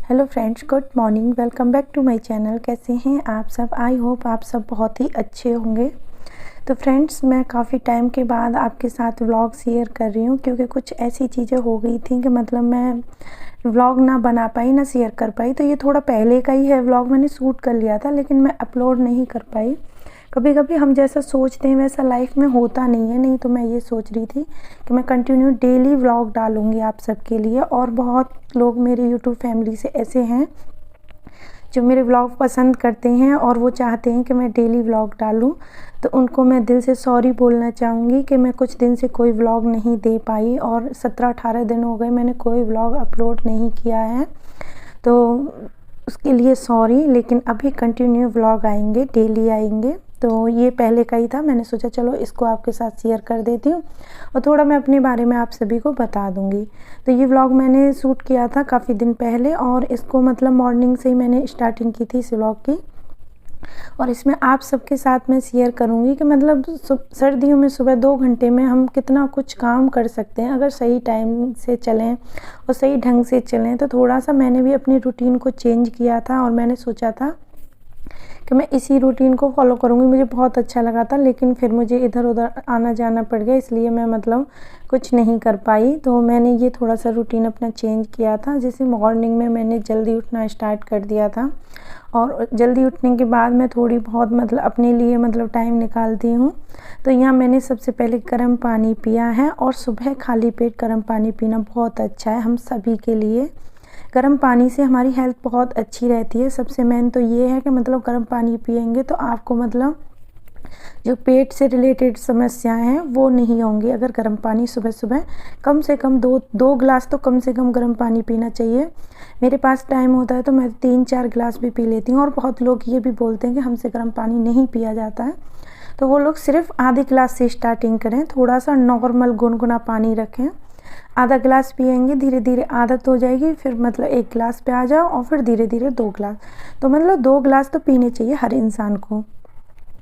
Hello friends, good morning. Welcome back to my channel. कैसे हैं आप सब? आई होप आप सब बहुत ही अच्छे होंगे। तो फ्रेंड्स, मैं काफ़ी टाइम के बाद आपके साथ व्लॉग शेयर कर रही हूँ, क्योंकि कुछ ऐसी चीज़ें हो गई थी कि मतलब मैं व्लॉग ना बना पाई, ना शेयर कर पाई। तो ये थोड़ा पहले का ही है व्लॉग, मैंने शूट कर लिया था लेकिन मैं अपलोड नहीं कर पाई। कभी कभी हम जैसा सोचते हैं वैसा लाइफ में होता नहीं है। नहीं तो मैं ये सोच रही थी कि मैं कंटिन्यू डेली व्लॉग डालूँगी आप सबके लिए। और बहुत लोग मेरे यूट्यूब फैमिली से ऐसे हैं जो मेरे व्लॉग पसंद करते हैं और वो चाहते हैं कि मैं डेली व्लॉग डालूं। तो उनको मैं दिल से सॉरी बोलना चाहूँगी कि मैं कुछ दिन से कोई व्लॉग नहीं दे पाई, और 17-18 दिन हो गए मैंने कोई व्लॉग अपलोड नहीं किया है। तो उसके लिए सॉरी, लेकिन अभी कंटिन्यू व्लॉग आएंगे, डेली आएंगे। तो ये पहले का ही था, मैंने सोचा चलो इसको आपके साथ शेयर कर देती हूँ और थोड़ा मैं अपने बारे में आप सभी को बता दूँगी। तो ये व्लॉग मैंने शूट किया था काफ़ी दिन पहले, और इसको मतलब मॉर्निंग से ही मैंने स्टार्टिंग की थी इस व्लॉग की। और इसमें आप सबके साथ मैं शेयर करूँगी कि मतलब सर्दियों में सुबह 2 घंटे में हम कितना कुछ काम कर सकते हैं अगर सही टाइम से चलें और सही ढंग से चलें। तो थोड़ा सा मैंने भी अपनी रूटीन को चेंज किया था और मैंने सोचा था कि मैं इसी रूटीन को फॉलो करूँगी। मुझे बहुत अच्छा लगा था, लेकिन फिर मुझे इधर उधर आना जाना पड़ गया, इसलिए मैं मतलब कुछ नहीं कर पाई। तो मैंने ये थोड़ा सा रूटीन अपना चेंज किया था। जैसे मॉर्निंग में मैंने जल्दी उठना स्टार्ट कर दिया था, और जल्दी उठने के बाद मैं थोड़ी बहुत मतलब अपने लिए मतलब टाइम निकालती हूँ। तो यहाँ मैंने सबसे पहले गर्म पानी पिया है, और सुबह खाली पेट गर्म पानी पीना बहुत अच्छा है हम सभी के लिए। गर्म पानी से हमारी हेल्थ बहुत अच्छी रहती है। सबसे मेन तो ये है कि मतलब गर्म पानी पिएंगे तो आपको मतलब जो पेट से रिलेटेड समस्याएं हैं वो नहीं होंगी। अगर गर्म पानी सुबह सुबह कम से कम दो गिलास तो कम से कम गर्म पानी पीना चाहिए। मेरे पास टाइम होता है तो मैं 3-4 गिलास भी पी लेती हूँ। और बहुत लोग ये भी बोलते हैं कि हमसे गर्म पानी नहीं पिया जाता है, तो वो लोग सिर्फ आधे गिलास से स्टार्टिंग करें। थोड़ा सा नॉर्मल गुनगुना पानी रखें, आधा गिलास पिएंगे, धीरे धीरे आदत हो जाएगी, फिर मतलब 1 गिलास पे आ जाओ और फिर धीरे धीरे 2 गिलास। तो मतलब 2 गिलास तो पीने चाहिए हर इंसान को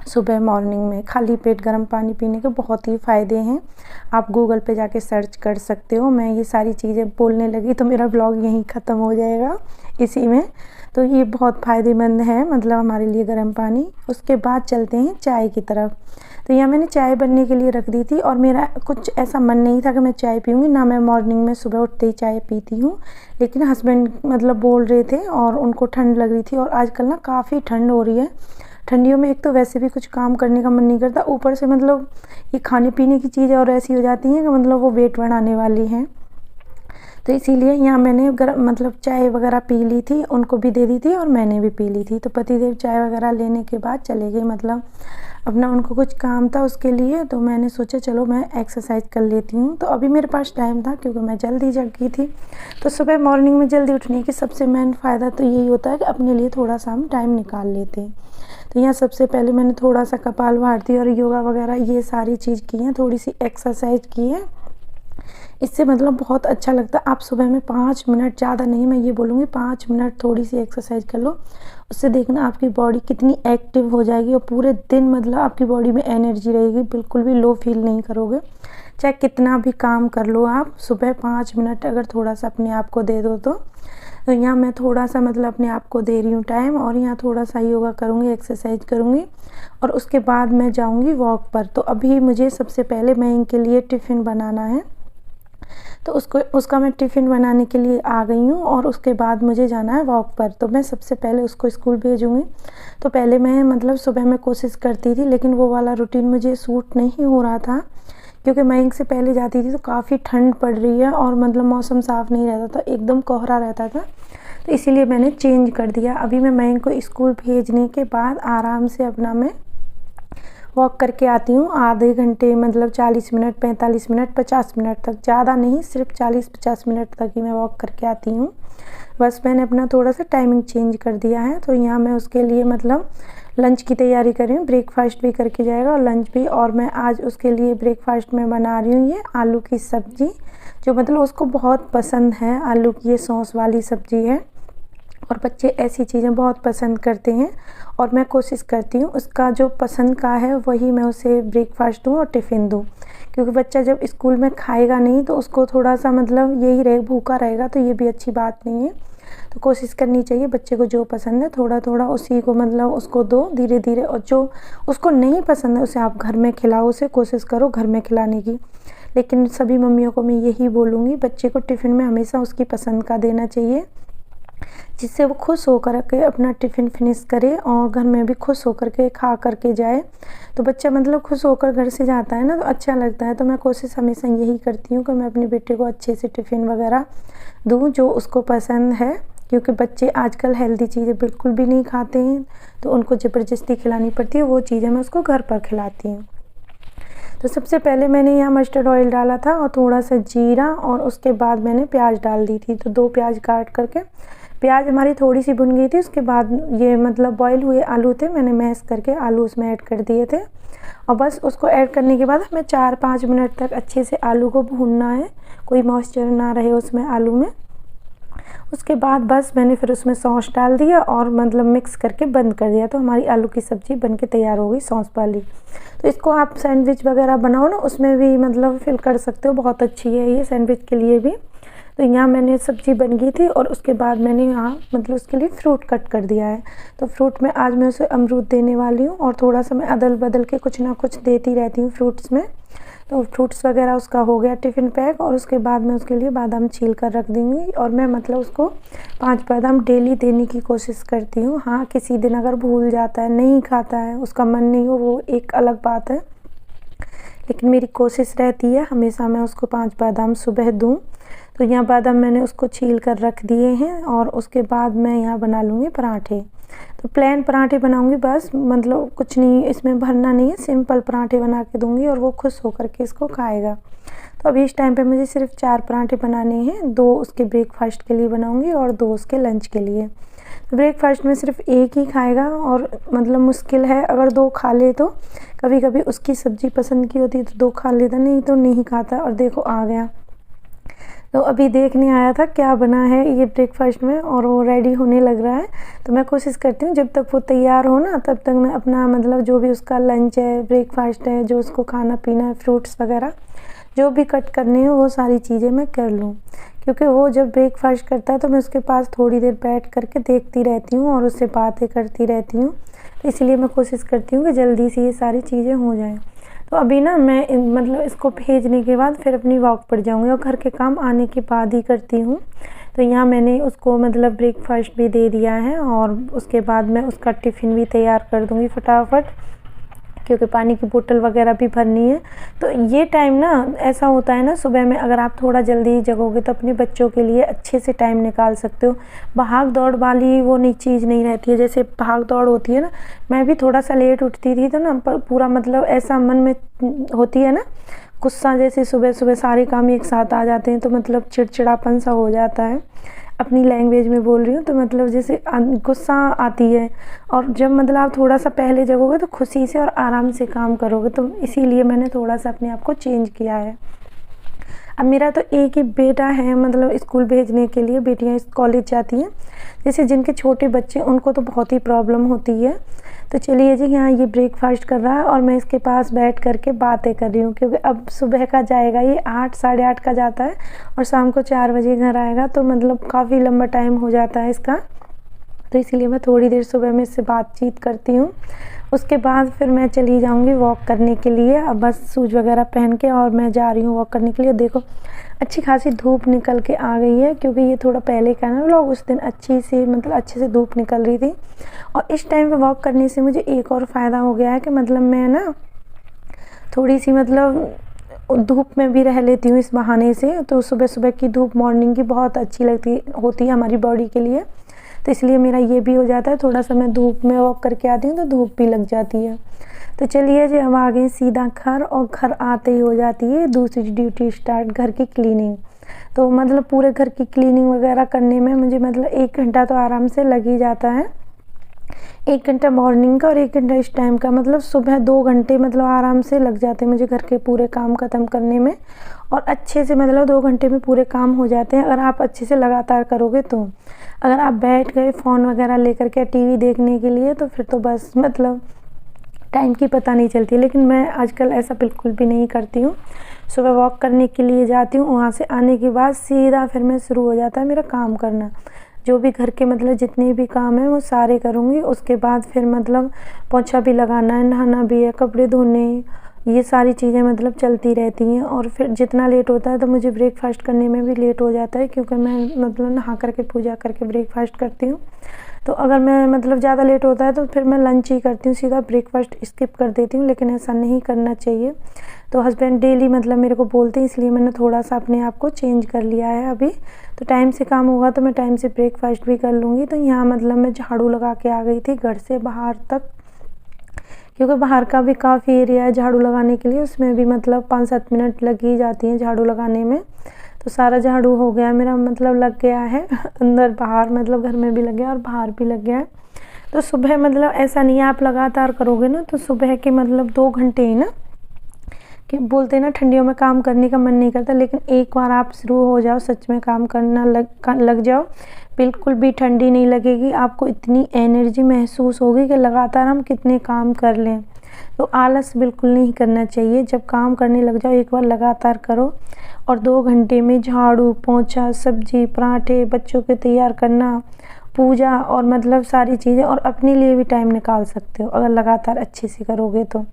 सुबह मॉर्निंग में। खाली पेट गर्म पानी पीने के बहुत ही फ़ायदे हैं। आप गूगल पे जाके सर्च कर सकते हो। मैं ये सारी चीज़ें बोलने लगी तो मेरा ब्लॉग यहीं ख़त्म हो जाएगा इसी में। तो ये बहुत फ़ायदेमंद है मतलब हमारे लिए गर्म पानी। उसके बाद चलते हैं चाय की तरफ। तो यहाँ मैंने चाय बनने के लिए रख दी थी, और मेरा कुछ ऐसा मन नहीं था कि मैं चाय पीऊँगी, ना मैं मॉर्निंग में सुबह उठते ही चाय पीती हूँ। लेकिन हस्बैंड मतलब बोल रहे थे और उनको ठंड लग रही थी, और आजकल ना काफ़ी ठंड हो रही है। ठंडियों में एक तो वैसे भी कुछ काम करने का मन नहीं करता, ऊपर से मतलब ये खाने पीने की चीज़ें और ऐसी हो जाती हैं कि मतलब वो वेट बढ़ाने वाली हैं। तो इसीलिए यहाँ मैंने गर्म मतलब चाय वगैरह पी ली थी, उनको भी दे दी थी और मैंने भी पी ली थी। तो पतिदेव चाय वगैरह लेने के बाद चले गए, मतलब अपना उनको कुछ काम था उसके लिए। तो मैंने सोचा चलो मैं एक्सरसाइज कर लेती हूँ। तो अभी मेरे पास टाइम था क्योंकि मैं जल्दी जग गई थी। तो सुबह मॉर्निंग में जल्दी उठने की सबसे मेन फ़ायदा तो यही होता है कि अपने लिए थोड़ा सा हम टाइम निकाल लेते हैं। तो यहाँ सबसे पहले मैंने थोड़ा सा कपालभाति और योगा वगैरह ये सारी चीज़ की हैं, थोड़ी सी एक्सरसाइज की है। इससे मतलब बहुत अच्छा लगता है। आप सुबह में 5 मिनट, ज़्यादा नहीं मैं ये बोलूँगी 5 मिनट थोड़ी सी एक्सरसाइज कर लो, उससे देखना आपकी बॉडी कितनी एक्टिव हो जाएगी, और पूरे दिन मतलब आपकी बॉडी में एनर्जी रहेगी, बिल्कुल भी लो फील नहीं करोगे। चाहे कितना भी काम कर लो आप, सुबह 5 मिनट अगर थोड़ा सा अपने आप को दे दो तो यहाँ मैं थोड़ा सा मतलब अपने आप को दे रही हूँ टाइम, और यहाँ थोड़ा सा योगा करूँगी, एक्सरसाइज करूँगी, और उसके बाद मैं जाऊँगी वॉक पर। तो अभी मुझे सबसे पहले मैं इनके लिए टिफ़िन बनाना है, तो उसका मैं टिफ़िन बनाने के लिए आ गई हूँ, और उसके बाद मुझे जाना है वॉक पर। तो मैं सबसे पहले उसको स्कूल भेजूँगी। तो पहले मैं मतलब सुबह में कोशिश करती थी, लेकिन वो वाला रूटीन मुझे सूट नहीं हो रहा था, क्योंकि मयंक से पहले जाती थी तो काफ़ी ठंड पड़ रही है और मतलब मौसम साफ़ नहीं रहता था, एकदम कोहरा रहता था। तो इसीलिए मैंने चेंज कर दिया। अभी मैं मयंक को स्कूल भेजने के बाद आराम से अपना मैं वॉक करके आती हूँ। आधे घंटे मतलब 40 मिनट, 45 मिनट, 50 मिनट तक, ज़्यादा नहीं, सिर्फ 40-50 मिनट तक ही मैं वॉक करके आती हूँ। बस मैंने अपना थोड़ा सा टाइमिंग चेंज कर दिया है। तो यहाँ मैं उसके लिए मतलब लंच की तैयारी कर रही हूँ। ब्रेकफास्ट भी करके जाएगा और लंच भी। और मैं आज उसके लिए ब्रेकफास्ट में बना रही हूँ ये आलू की सब्ज़ी, जो मतलब उसको बहुत पसंद है। आलू की ये सॉस वाली सब्ज़ी है, और बच्चे ऐसी चीज़ें बहुत पसंद करते हैं, और मैं कोशिश करती हूँ उसका जो पसंद का है वही मैं उसे ब्रेकफास्ट दूँ और टिफ़िन दूँ। क्योंकि बच्चा जब स्कूल में खाएगा नहीं तो उसको थोड़ा सा मतलब यही रहे, भूखा रहेगा, तो ये भी अच्छी बात नहीं है। तो कोशिश करनी चाहिए बच्चे को जो पसंद है थोड़ा थोड़ा उसी को मतलब उसको दो धीरे धीरे, और जो उसको नहीं पसंद है उसे आप घर में खिलाओ, उसे कोशिश करो घर में खिलाने की। लेकिन सभी मम्मियों को मैं यही बोलूँगी, बच्चे को टिफ़िन में हमेशा उसकी पसंद का देना चाहिए, जिससे वो खुश होकर के अपना टिफ़िन फिनिश करे और घर में भी खुश होकर के खा कर के जाए। तो बच्चा मतलब खुश होकर घर से जाता है ना, तो अच्छा लगता है। तो मैं कोशिश हमेशा यही करती हूँ कि मैं अपने बेटे को अच्छे से टिफ़िन वगैरह दूँ जो उसको पसंद है, क्योंकि बच्चे आजकल हेल्दी चीज़ें बिल्कुल भी नहीं खाते हैं, तो उनको ज़बरदस्ती खिलानी पड़ती है। वो चीज़ें मैं उसको घर पर खिलाती हूँ। तो सबसे पहले मैंने यहाँ मस्टर्ड ऑयल डाला था और थोड़ा सा जीरा, और उसके बाद मैंने प्याज डाल दी थी। तो 2 प्याज काट करके, प्याज हमारी थोड़ी सी भुन गई थी, उसके बाद ये मतलब बॉईल हुए आलू थे, मैंने मैश करके आलू उसमें ऐड कर दिए थे। और बस उसको ऐड करने के बाद हमें 4-5 मिनट तक अच्छे से आलू को भूनना है, कोई मॉइस्चर ना रहे उसमें आलू में। उसके बाद बस मैंने फिर उसमें सॉस डाल दिया और मतलब मिक्स करके बंद कर दिया। तो हमारी आलू की सब्ज़ी बनके तैयार हो गई सॉस वाली। तो इसको आप सैंडविच वगैरह बनाओ ना, उसमें भी मतलब फिल कर सकते हो, बहुत अच्छी है ये सैंडविच के लिए भी। तो यहाँ मैंने सब्ज़ी बन गई थी और उसके बाद मैंने यहाँ मतलब उसके लिए फ़्रूट कट कर दिया है। तो फ्रूट में आज मैं उसे अमरूद देने वाली हूँ, और थोड़ा सा मैं अदल बदल के कुछ ना कुछ देती रहती हूँ फ्रूट्स में। तो फ्रूट्स वगैरह उसका हो गया टिफ़िन पैक, और उसके बाद मैं उसके लिए बादाम छील कर रख दूँगी। और मैं मतलब उसको 5 बादाम डेली देने की कोशिश करती हूँ। हाँ, किसी दिन अगर भूल जाता है, नहीं खाता है, उसका मन नहीं हो, वो एक अलग बात है, लेकिन मेरी कोशिश रहती है हमेशा मैं उसको 5 बादाम सुबह दूँ। तो यहाँ बादाम मैंने उसको छील कर रख दिए हैं, और उसके बाद मैं यहाँ बना लूँगी पराठे। तो प्लेन पराठे बनाऊँगी बस, मतलब कुछ नहीं इसमें भरना नहीं है, सिंपल पराठे बना के दूँगी और वो खुश होकर के इसको खाएगा। तो अभी इस टाइम पे मुझे सिर्फ 4 पराठे बनाने हैं, 2 उसके ब्रेकफास्ट के लिए बनाऊँगी और 2 उसके लंच के लिए। तो ब्रेकफास्ट में सिर्फ एक ही खाएगा, और मतलब मुश्किल है अगर 2 खा ले तो। कभी कभी उसकी सब्ज़ी पसंद की होती है तो 2 खा लेता, नहीं तो नहीं खाता। और देखो आ गया, तो अभी देखने आया था क्या बना है ये ब्रेकफास्ट में, और वो रेडी होने लग रहा है। तो मैं कोशिश करती हूँ जब तक वो तैयार हो ना, तब तक मैं अपना मतलब जो भी उसका लंच है, ब्रेकफास्ट है, जो उसको खाना पीना है, फ्रूट्स वगैरह जो भी कट करने हैं वो सारी चीज़ें मैं कर लूँ। क्योंकि वो जब ब्रेकफास्ट करता है तो मैं उसके पास थोड़ी देर बैठ करके देखती रहती हूँ और उससे बातें करती रहती हूँ। तो इसलिए मैं कोशिश करती हूँ कि जल्दी से ये सारी चीज़ें हो जाएँ। तो अभी ना मैं मतलब इसको भेजने के बाद फिर अपनी वॉक पर जाऊँगी, और घर के काम आने के बाद ही करती हूँ। तो यहाँ मैंने उसको मतलब ब्रेकफास्ट भी दे दिया है, और उसके बाद मैं उसका टिफ़िन भी तैयार कर दूँगी फटाफट, क्योंकि पानी की बोतल वगैरह भी भरनी है। तो ये टाइम ना ऐसा होता है ना, सुबह में अगर आप थोड़ा जल्दी जगोगे तो अपने बच्चों के लिए अच्छे से टाइम निकाल सकते हो। भाग दौड़ वाली वो नई चीज़ नहीं रहती है, जैसे भाग दौड़ होती है ना, मैं भी थोड़ा सा लेट उठती थी तो ना पूरा मतलब ऐसा मन में होती है ना गुस्सा, जैसे सुबह सुबह सारे काम एक साथ आ जाते हैं तो मतलब चिड़चिड़ापन सा हो जाता है। अपनी लैंग्वेज में बोल रही हूँ, तो मतलब जैसे गुस्सा आती है। और जब मतलब आप थोड़ा सा पहले जगोगे तो खुशी से और आराम से काम करोगे, तो इसीलिए मैंने थोड़ा सा अपने आप को चेंज किया है। अब मेरा तो एक ही बेटा है, मतलब स्कूल भेजने के लिए, बेटियां कॉलेज जाती हैं। जैसे जिनके छोटे बच्चे उनको तो बहुत ही प्रॉब्लम होती है। तो चलिए जी, यहाँ ये ब्रेकफास्ट कर रहा है और मैं इसके पास बैठ करके बातें कर रही हूँ, क्योंकि अब सुबह का जाएगा, ये 8 साढ़े 8 का जाता है और शाम को 4 बजे घर आएगा, तो मतलब काफ़ी लंबा टाइम हो जाता है इसका। तो इसीलिए मैं थोड़ी देर सुबह में इससे बातचीत करती हूँ। उसके बाद फिर मैं चली जाऊँगी वॉक करने के लिए। अब बस शूज़ वगैरह पहन के और मैं जा रही हूँ वॉक करने के लिए। देखो अच्छी खासी धूप निकल के आ गई है, क्योंकि ये थोड़ा पहले का ना व्लॉग, उस दिन अच्छे से धूप निकल रही थी। और इस टाइम पे वॉक करने से मुझे एक और फ़ायदा हो गया है कि मतलब मैं ना थोड़ी सी मतलब धूप में भी रह लेती हूँ इस बहाने से। तो सुबह सुबह की धूप मॉर्निंग की बहुत अच्छी होती है हमारी बॉडी के लिए, तो इसलिए मेरा ये भी हो जाता है, थोड़ा सा मैं धूप में वॉक करके आती हूँ तो धूप भी लग जाती है। तो चलिए जी, हम आ गए सीधा घर, और घर आते ही हो जाती है दूसरी ड्यूटी स्टार्ट, घर की क्लीनिंग। तो मतलब पूरे घर की क्लीनिंग वगैरह करने में मुझे मतलब 1 घंटा तो आराम से लग ही जाता है। 1 घंटा मॉर्निंग का और 1 घंटा इस टाइम का, मतलब सुबह 2 घंटे मतलब आराम से लग जाते हैं मुझे घर के पूरे काम ख़त्म करने में। और अच्छे से मतलब 2 घंटे में पूरे काम हो जाते हैं, अगर आप अच्छे से लगातार करोगे तो। अगर आप बैठ गए फ़ोन वगैरह लेकर के टीवी देखने के लिए, तो फिर तो बस मतलब टाइम की पता नहीं चलती। लेकिन मैं आजकल ऐसा बिल्कुल भी नहीं करती हूँ। सुबह वॉक करने के लिए जाती हूँ, वहाँ से आने के बाद सीधा फिर मैं शुरू हो जाता है मेरा काम करना। जो भी घर के मतलब जितने भी काम हैं वो सारे करूँगी। उसके बाद फिर मतलब पोछा भी लगाना है, नहाना भी है, कपड़े धोने, ये सारी चीज़ें मतलब चलती रहती हैं। और फिर जितना लेट होता है तो मुझे ब्रेकफास्ट करने में भी लेट हो जाता है, क्योंकि मैं मतलब नहा करके पूजा करके ब्रेकफास्ट करती हूँ। तो अगर मैं मतलब ज़्यादा लेट होता है तो फिर मैं लंच ही करती हूँ, सीधा ब्रेकफास्ट स्किप कर देती हूँ, लेकिन ऐसा नहीं करना चाहिए। तो हस्बैंड डेली मतलब मेरे को बोलते हैं, इसलिए मैंने थोड़ा सा अपने आप को चेंज कर लिया है अभी। तो टाइम से काम होगा तो मैं टाइम से ब्रेकफास्ट भी कर लूँगी। तो यहाँ मतलब मैं झाड़ू लगा के आ गई थी घर से बाहर तक, क्योंकि बाहर का भी काफ़ी एरिया है झाड़ू लगाने के लिए, उसमें भी मतलब 5-7 मिनट लग ही जाती हैं झाड़ू लगाने में। तो सारा झाड़ू हो गया मेरा, मतलब लग गया है अंदर बाहर, मतलब घर में भी लग गया और बाहर भी लग गया है। तो सुबह मतलब ऐसा नहीं है, आप लगातार करोगे ना तो सुबह के मतलब 2 घंटे ही ना, कि बोलते हैं ना ठंडियों में काम करने का मन नहीं करता, लेकिन एक बार आप शुरू हो जाओ सच में काम करना लग जाओ, बिल्कुल भी ठंडी नहीं लगेगी। आपको इतनी एनर्जी महसूस होगी कि लगातार हम कितने काम कर लें। तो आलस बिल्कुल नहीं करना चाहिए, जब काम करने लग जाओ एक बार लगातार करो। और 2 घंटे में झाड़ू, पोंछा, सब्जी, पराठे, बच्चों के तैयार करना, पूजा और मतलब सारी चीज़ें, और अपने लिए भी टाइम निकाल सकते हो अगर लगातार अच्छे से करोगे तो।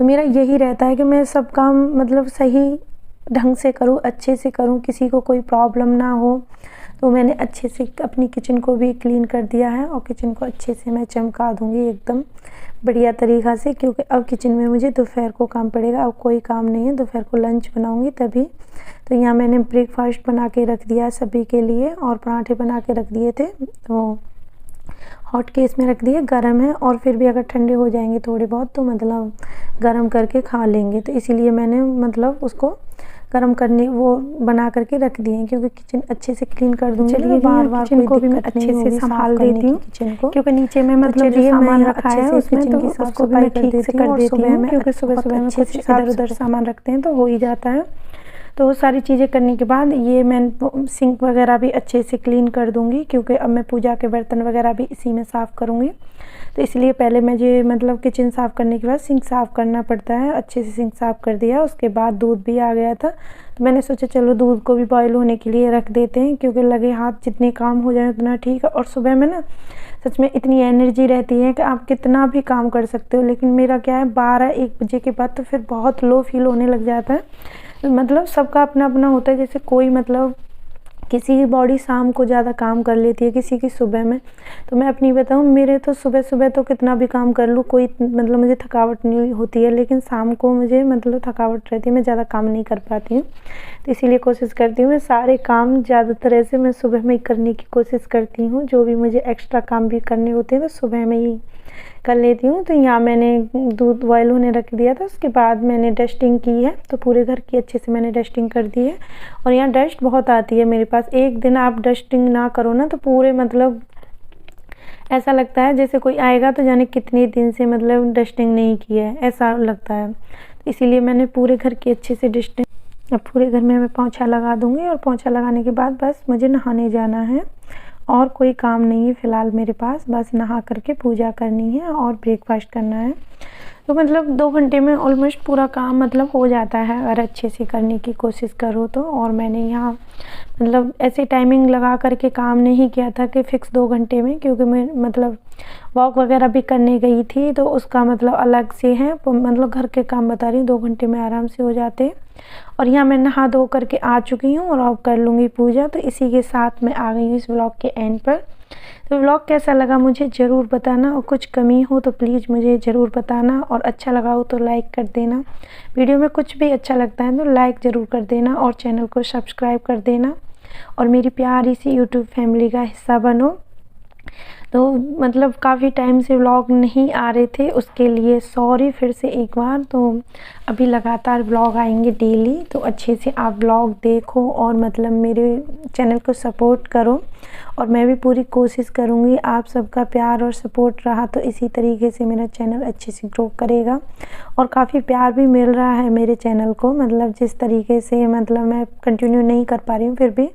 मेरा यही रहता है कि मैं सब काम मतलब सही ढंग से करूँ, अच्छे से करूँ, किसी को कोई प्रॉब्लम ना हो। तो मैंने अच्छे से अपनी किचन को भी क्लीन कर दिया है, और किचन को अच्छे से मैं चमका दूँगी एकदम बढ़िया तरीक़ा से, क्योंकि अब किचन में मुझे दोपहर को काम पड़ेगा। अब कोई काम नहीं है, दोपहर को लंच बनाऊँगी तभी। तो यहाँ मैंने ब्रेकफास्ट बना के रख दिया है सभी के लिए, और पराठे बना के रख दिए थे, तो हॉट केस में रख दिए, गर्म है। और फिर भी अगर ठंडे हो जाएंगे थोड़े बहुत तो मतलब गर्म करके खा लेंगे, तो इसीलिए मैंने मतलब उसको गर्म करने वो बना करके रख दिए हैं, क्योंकि किचन अच्छे से क्लीन कर दूँगी। चलिए बार-बार किचन को भी मैं अच्छे से संभाल देती हूँ किचन को, क्योंकि नीचे में मतलब जो सामान रखा है उसमें तो उसको भी मैं ठीक से कर देती हूँ, क्योंकि सुबह-सुबह में कुछ इधर-उधर सामान रखते हैं तो हो ही जाता है। तो वो सारी चीज़ें करने के बाद ये मैं सिंक वगैरह भी अच्छे से क्लीन कर दूँगी, क्योंकि अब मैं पूजा के बर्तन वगैरह भी इसी में साफ़ करूँगी। तो इसलिए पहले मुझे मतलब किचन साफ़ करने के बाद सिंक साफ़ करना पड़ता है। अच्छे से सिंक साफ़ कर दिया, उसके बाद दूध भी आ गया था, तो मैंने सोचा चलो दूध को भी बॉयल होने के लिए रख देते हैं, क्योंकि लगे हाथ जितने काम हो जाए उतना ठीक है। और सुबह में ना सच में इतनी एनर्जी रहती है कि आप कितना भी काम कर सकते हो, लेकिन मेरा क्या है 12-1 बजे के बाद तो फिर बहुत लो फील होने लग जाता है। मतलब सबका अपना अपना होता है, जैसे कोई मतलब किसी की बॉडी शाम को ज़्यादा काम कर लेती है, किसी की सुबह में। तो मैं अपनी बताऊँ, मेरे तो सुबह सुबह तो कितना भी काम कर लूँ कोई मतलब मुझे थकावट नहीं होती है, लेकिन शाम को मुझे मतलब थकावट रहती है, मैं ज़्यादा काम नहीं कर पाती हूँ। तो इसीलिए कोशिश करती हूँ मैं सारे काम ज़्यादातर ऐसे मैं सुबह में ही करने की कोशिश करती हूँ। जो भी मुझे एक्स्ट्रा काम भी करने होते हैं तो सुबह में ही कर लेती हूँ। तो यहाँ मैंने दूध बॉयल होने रख दिया था, उसके बाद मैंने डस्टिंग की है, तो पूरे घर की अच्छे से मैंने डस्टिंग कर दी है। और यहाँ डस्ट बहुत आती है मेरे पास, एक दिन आप डस्टिंग ना करो ना तो पूरे मतलब ऐसा लगता है जैसे कोई आएगा तो जाने कितने दिन से मतलब डस्टिंग नहीं की है, ऐसा लगता है। तो इसीलिए मैंने पूरे घर की अच्छे से डस्टिंग, अब पूरे घर में मैं पोंछा लगा दूँगी, और पोंछा लगाने के बाद बस मुझे नहाने जाना है, और कोई काम नहीं है फ़िलहाल मेरे पास, बस नहा करके पूजा करनी है और ब्रेकफास्ट करना है। तो मतलब 2 घंटे में ऑलमोस्ट पूरा काम मतलब हो जाता है अगर अच्छे से करने की कोशिश करो तो। और मैंने यहाँ मतलब ऐसे टाइमिंग लगा करके काम नहीं किया था कि फ़िक्स 2 घंटे में, क्योंकि मैं मतलब वॉक वगैरह भी करने गई थी, तो उसका मतलब अलग से है, मतलब घर के काम बता रही हूँ, 2 घंटे में आराम से हो जाते हैं। और यहाँ मैं नहा धो करके आ चुकी हूँ, और अब कर लूँगी पूजा। तो इसी के साथ मैं आ गई हूँ इस व्लॉग के एंड पर। तो व्लॉग कैसा लगा मुझे ज़रूर बताना, और कुछ कमी हो तो प्लीज़ मुझे ज़रूर बताना, और अच्छा लगा हो तो लाइक कर देना। वीडियो में कुछ भी अच्छा लगता है तो लाइक ज़रूर कर देना, और चैनल को सब्सक्राइब कर देना, और मेरी प्यारी सी यूट्यूब फैमिली का हिस्सा बनो। तो मतलब काफ़ी टाइम से व्लॉग नहीं आ रहे थे, उसके लिए सॉरी फिर से एक बार। तो अभी लगातार व्लॉग आएंगे डेली, तो अच्छे से आप व्लॉग देखो और मतलब मेरे चैनल को सपोर्ट करो। और मैं भी पूरी कोशिश करूँगी, आप सबका प्यार और सपोर्ट रहा तो इसी तरीके से मेरा चैनल अच्छे से ग्रो करेगा। और काफ़ी प्यार भी मिल रहा है मेरे चैनल को, मतलब जिस तरीके से मतलब मैं कंटिन्यू नहीं कर पा रही हूँ, फिर भी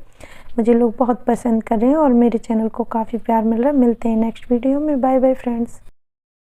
मुझे लोग बहुत पसंद कर रहे हैं और मेरे चैनल को काफ़ी प्यार मिल रहा है। मिलते हैं नेक्स्ट वीडियो में, बाय बाय फ्रेंड्स।